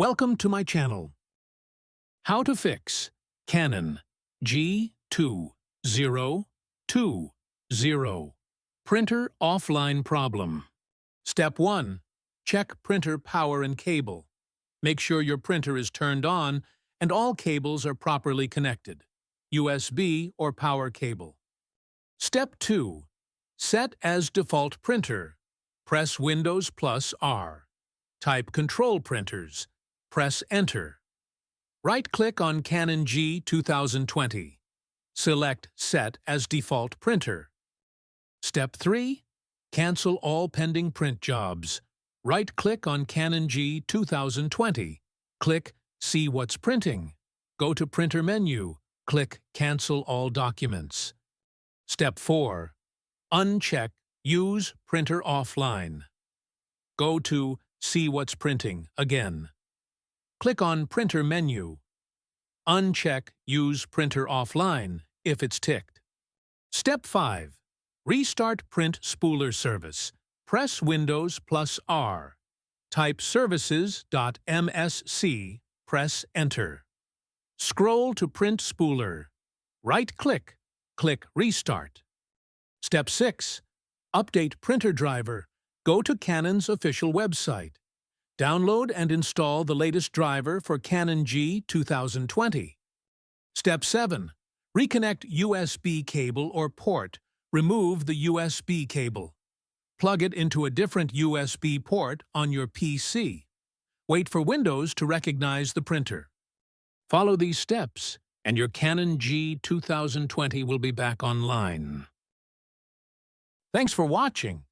Welcome to my channel. How to fix Canon G2020 printer offline problem. Step 1. Check printer power and cable. Make sure your printer is turned on and all cables are properly connected, USB or power cable. Step 2. Set as default printer. Press Windows plus R. Type Control Printers. Press Enter. Right-click on Canon G2020. Select Set as Default Printer. Step 3. Cancel all pending print jobs. Right-click on Canon G2020. Click See What's Printing. Go to Printer menu. Click Cancel All Documents. Step 4. Uncheck Use Printer Offline. Go to See What's Printing again. Click on Printer menu. Uncheck Use Printer Offline if it's ticked. Step 5. Restart Print Spooler Service. Press Windows plus R. Type services.msc. Press Enter. Scroll to Print Spooler. Right-click. Click Restart. Step 6. Update printer driver. Go to Canon's official website. Download and install the latest driver for Canon G2020. Step 7. Reconnect USB cable or port. Remove the USB cable. Plug it into a different USB port on your PC. Wait for Windows to recognize the printer. Follow these steps, and your Canon G2020 will be back online. Thanks for watching.